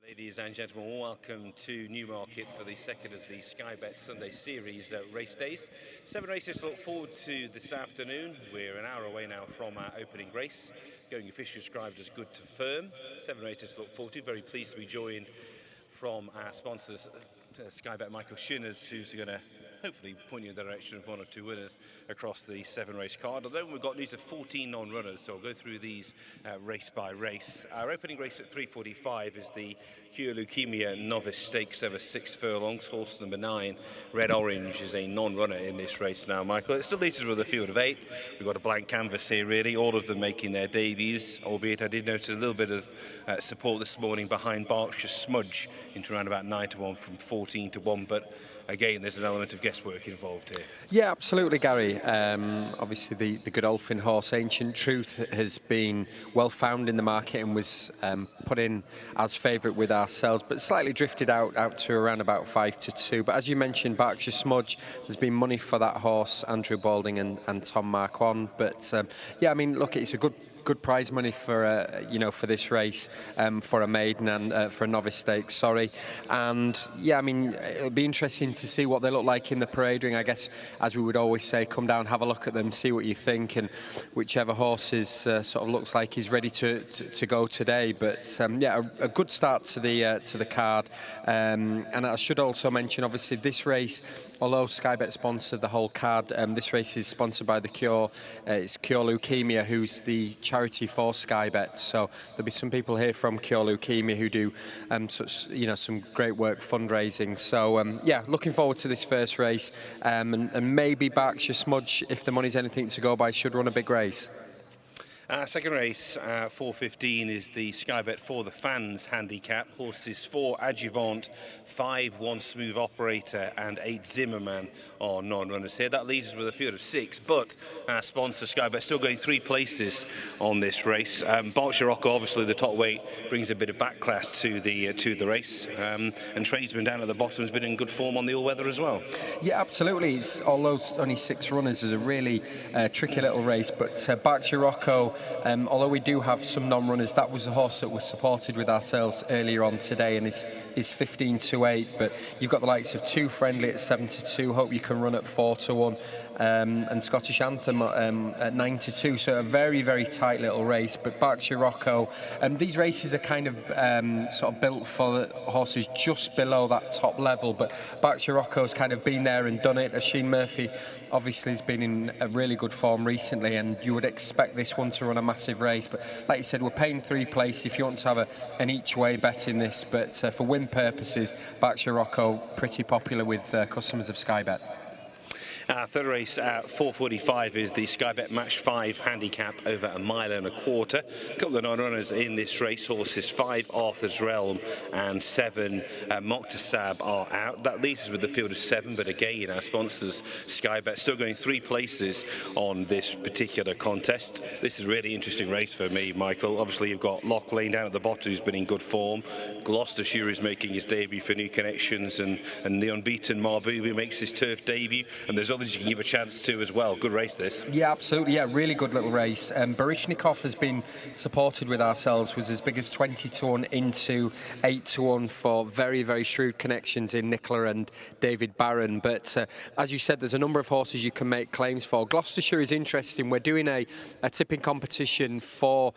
Ladies and gentlemen, welcome to Newmarket for the second of the Sky Bet Sunday Series race days. 7 races to look forward to this afternoon. We're an hour away now from our opening race, going officially described as good to firm. 7 races to look forward to. Very pleased to be joined from our sponsors, Sky Bet Michael Shinners, who's going to hopefully point you in the direction of 1 or 2 winners across the 7-race card. Although we've got news of 14 non-runners, so I'll go through these race by race. Our opening race at 3:45 is the Cure Leukemia Novice Stakes over 6 furlongs. Horse number 9, Red Orange, is a non-runner in this race now, Michael. It still leads us with a field of 8. We've got a blank canvas here, really, all of them making their debuts, albeit I did notice a little bit of support this morning behind Berkshire Smudge into around about 9 to 1 from 14 to 1, but again, there's an element of guesswork involved here. Yeah, absolutely, Gary. Obviously, the Godolphin horse, Ancient Truth, has been well found in the market and was put in as favourite with ourselves, but slightly drifted out to around about 5 to 2. But as you mentioned, Berkshire Smudge, there's been money for that horse, Andrew Balding and Tom Marquand. But yeah, I mean, look, it's a good prize money for for this race, for a maiden and for a novice stakes. Sorry, and yeah, I mean, it'll be interesting to see what they look like in the parade ring. I guess, as we would always say, come down, have a look at them, see what you think, and whichever horse is sort of looks like he's ready to go today. But yeah, a good start to the card, and I should also mention, obviously, this race, although Sky Bet sponsored the whole card, this race is sponsored by the Cure. It's Cure Leukemia, who's the charity for Sky Bet. So there'll be some people here from Cure Leukemia who do some great work fundraising. So yeah, looking forward to this first race, and maybe Berkshire Smudge, if the money's anything to go by, should run a big race. Second race, 4:15, is the Sky Bet for the Fans handicap. Horses 4 Adjuvant, 5 One Smooth Operator, and 8 Zimmerman are non-runners here. That leaves us with a field of 6, but our sponsor Sky Bet still going 3 places on this race. Berkshire Rocco, obviously the top weight, brings a bit of back class to the race, and Tradesman down at the bottom has been in good form on the all-weather as well. Yeah, absolutely. Although it's only 6 runners, it's a really tricky little race, but Berkshire Rocco, although we do have some non-runners, that was the horse that was supported with ourselves earlier on today, and is 15 to 8. But you've got the likes of 2 Friendly at 7 to 2. Hope You Can Run at 4 to 1, and Scottish Anthem at 9 to 2. So a very, very tight little race. But Berkshire Rocco, these races are kind of sort of built for the horses just below that top level. But Berkshire Rocco's kind of been there and done it. Oisin Murphy obviously has been in a really good form recently, and you would expect this one to run a massive race. But like you said, we're paying 3 places if you want to have an each way bet in this. But for win purposes, Berkshire Rocco pretty popular with customers of Sky Bet. Third race at 4:45 is the Sky Bet Match 5 handicap over 1.25 miles. A couple of non-runners in this race. Horses 5 Arthur's Realm and 7 Moktasab are out. That leaves us with the field of 7, but again, our sponsors Sky Bet still going 3 places on this particular contest. This is a really interesting race for me, Michael. Obviously, you've got Loch Lane down at the bottom, who's been in good form. Gloucestershire is making his debut for New Connections, and the unbeaten Marbubi makes his turf debut, and there's others you can give a chance to as well. Good race, this. Yeah, absolutely. Yeah, really good little race. Baryshnikov has been supported with ourselves, was as big as 20 to 1 into 8 to 1 for very, very shrewd connections in Nicola and David Barron. But as you said, there's a number of horses you can make claims for. Gloucestershire is interesting. We're doing a tipping competition for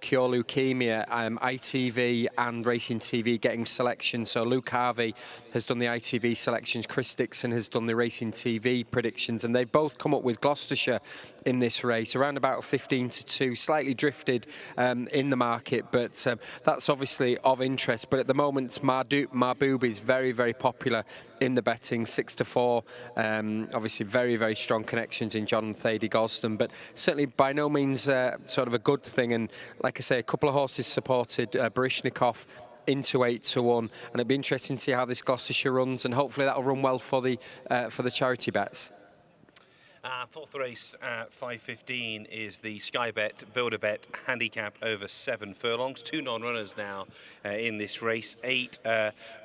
Cure Leukemia, ITV and Racing TV getting selections. So Luke Harvey has done the ITV selections, Chris Dixon has done the Racing TV predictions, and they've both come up with Gloucestershire in this race around about 15 to 2, slightly drifted in the market, but that's obviously of interest. But at the moment, Marboob is very, very popular in the betting, 6 to 4. Obviously very, very strong connections in John and Thady Gosden, but certainly by no means sort of a good thing. And like I say, a couple of horses supported Baryshnikov into 8 to 1, and it'd be interesting to see how this Gloucestershire runs, and hopefully that'll run well for the charity bets. Fourth race at 5:15 is the Sky Bet Builder Bet handicap over 7 furlongs. 2 non-runners now in this race. 8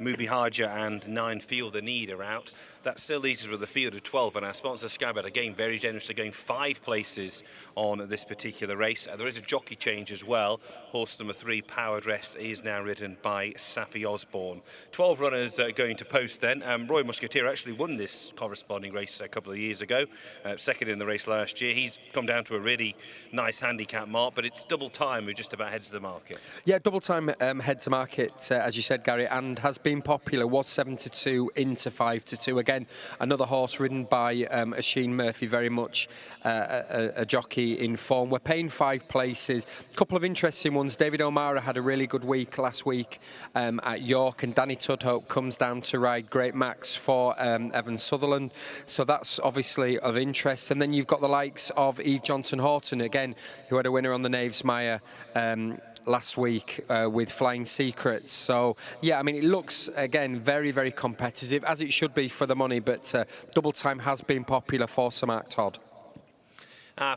Mubi Haja and 9 Feel the Need are out. That still leaves us with a field of 12, and our sponsor Sky Bet again very generously going 5 places on this particular race. There is a jockey change as well. Horse number 3, Power Dress, is now ridden by Safi Osborne. 12 runners going to post then. Roy Musketeer actually won this corresponding race a couple of years ago. Second in the race last year. He's come down to a really nice handicap mark, but it's double time who just about heads the market. Yeah, double time heads the market, as you said, Gary, and has been popular. Was 7-2 into 5-2. Again, another horse ridden by Oisin Murphy, very much a jockey in form. We're paying 5 places. A couple of interesting ones. David O'Mara had a really good week last week at York, and Danny Tudhope comes down to ride Great Max for Evan Sutherland. So that's obviously of interest. And then you've got the likes of Eve Johnson-Horton, again, who had a winner on the Knavesmire last week with Flying Secrets. So, yeah, I mean, it looks, again, very, very competitive, as it should be for the money, but double time has been popular for Sir Mark Todd.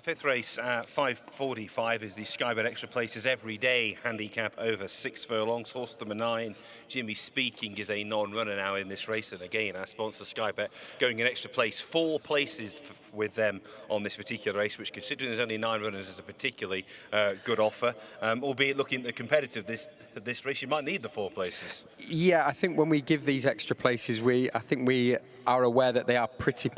Fifth race at 5:45 is the Sky Bet Extra Places Every Day handicap over 6 furlongs. Horse number 9, Jimmy Speaking, is a non-runner now in this race, and again our sponsor Sky Bet going an extra place. 4 places with them on this particular race, which, considering there's only 9 runners, is a particularly good offer. Albeit looking at competitive this race, you might need the 4 places. Yeah, I think when we give these extra places, I think we are aware that they are pretty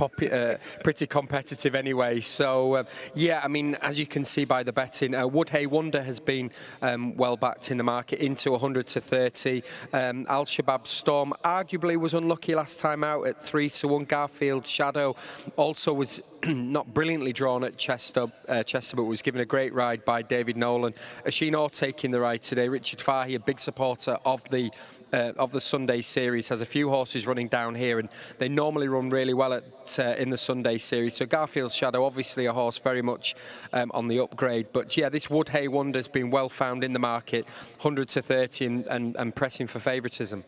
competitive anyway. So yeah, I mean, as you can see by the betting, Woodhay Wonder has been well backed in the market into 100-30. Al Shabab Storm arguably was unlucky last time out at 3-1. Garfield Shadow also was not brilliantly drawn at Chester, but was given a great ride by David Nolan. Oisin Orr taking the ride today. Richard Fahy, a big supporter of the Sunday series, has a few horses running down here, and they normally run really well in the Sunday series. So Garfield Shadow, obviously a horse very much on the upgrade. But yeah, this Woodhay Wonder's been well found in the market, 100-30 and pressing for favouritism.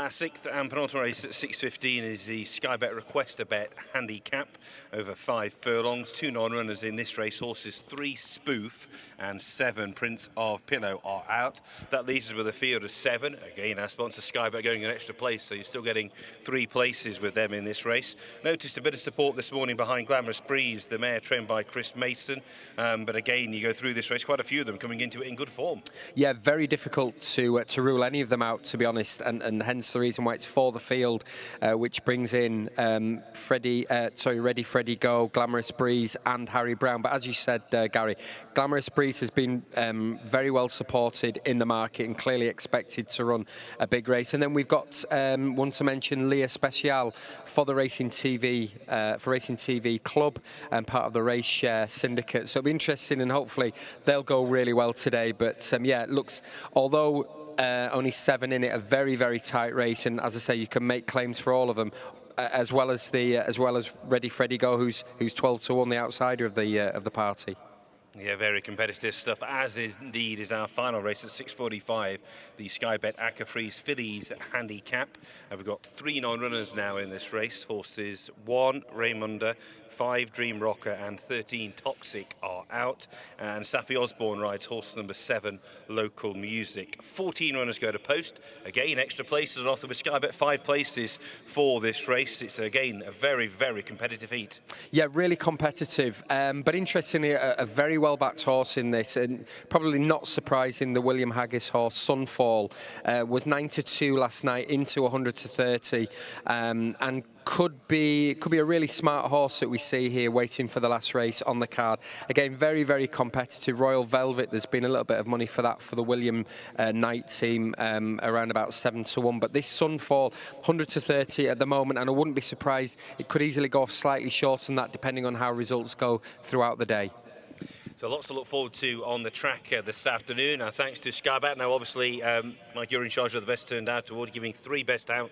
Sixth and penultimate race at 6:15 is the Sky Bet Requester Bet handicap over 5 furlongs. 2 non-runners in this race. Horses 3 Spoof and 7 Prince of Pillow are out. That leaves us with a field of 7. Again, our sponsor Sky Bet going an extra place, so you're still getting 3 places with them in this race. Noticed a bit of support this morning behind Glamorous Breeze, the mare trained by Chris Mason. But again, you go through this race, quite a few of them coming into it in good form. Yeah, very difficult to rule any of them out, to be honest, and hence the reason why it's for the field, which brings in Ready Freddy Go, Glamorous Breeze and Harry Brown. But as you said, Gary, Glamorous Breeze has been very well supported in the market and clearly expected to run a big race. And then we've got one to mention, Leah Special for the Racing TV Club and part of the Race Share Syndicate. So it'll be interesting, and hopefully they'll go really well today. But yeah, it looks, although only 7 in it, a very, very tight race, and as I say, you can make claims for all of them, as well as Ready Freddy Go, who's 12-1, the outsider of the party. Yeah, very competitive stuff, as is indeed is our final race at 6:45, the Sky Bet Acca-Freeze Fillies handicap. We've got 3 non-runners now in this race. Horses 1 Raymunda, 5 Dream Rocker and 13 Toxic are out, and Safi Osborne rides horse number 7 Local Music. 14 runners go to post. Again, extra places and offer with Sky Bet 5 places for this race. It's again a very, very competitive heat. Yeah, really competitive, but interestingly a very well backed horse in this, and probably not surprising, the William Haggis horse Sunfall was 9-2 last night into 100-30, and could be a really smart horse that we see here waiting for the last race on the card. Again, very, very competitive. Royal Velvet, there's been a little bit of money for that for the William Knight team, around about 7-1. But this Sunfall, 100-30 at the moment, and I wouldn't be surprised it could easily go off slightly shorter than that, depending on how results go throughout the day. So lots to look forward to on the track this afternoon. Thanks to Sky Bet. Now, obviously, Mike, you're in charge of the best turned out award, giving 3 best out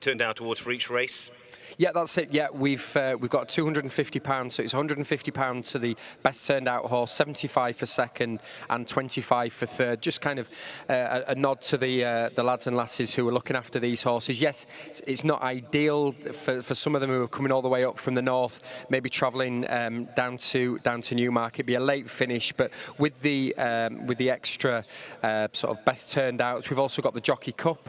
turned out awards for each race. Yeah, that's it. Yeah, we've got £250, so it's £150 to the best turned out horse, 75 for second, and 25 for third. Just kind of a nod to the lads and lasses who are looking after these horses. Yes, it's not ideal for some of them who are coming all the way up from the north, maybe travelling down to Newmarket. It'd be a late finish, but with the extra sort of best turned outs, we've also got the Jockey Cup,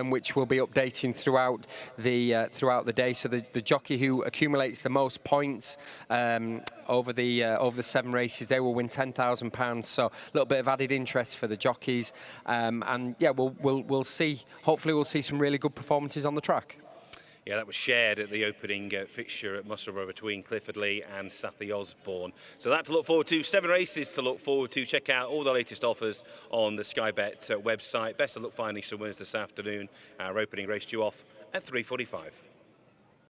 which will be updating throughout the day. So the jockey who accumulates the most points over the 7 races, they will win £10,000. So a little bit of added interest for the jockeys, and yeah, we'll see. Hopefully, we'll see some really good performances on the track. Yeah, that was shared at the opening fixture at Musselburgh between Clifford Lee and Sathie Osborne. So that to look forward to, 7 races to look forward to. Check out all the latest offers on the Sky Bet website. Best of luck finding some winners this afternoon. Our opening race due off at 3:45.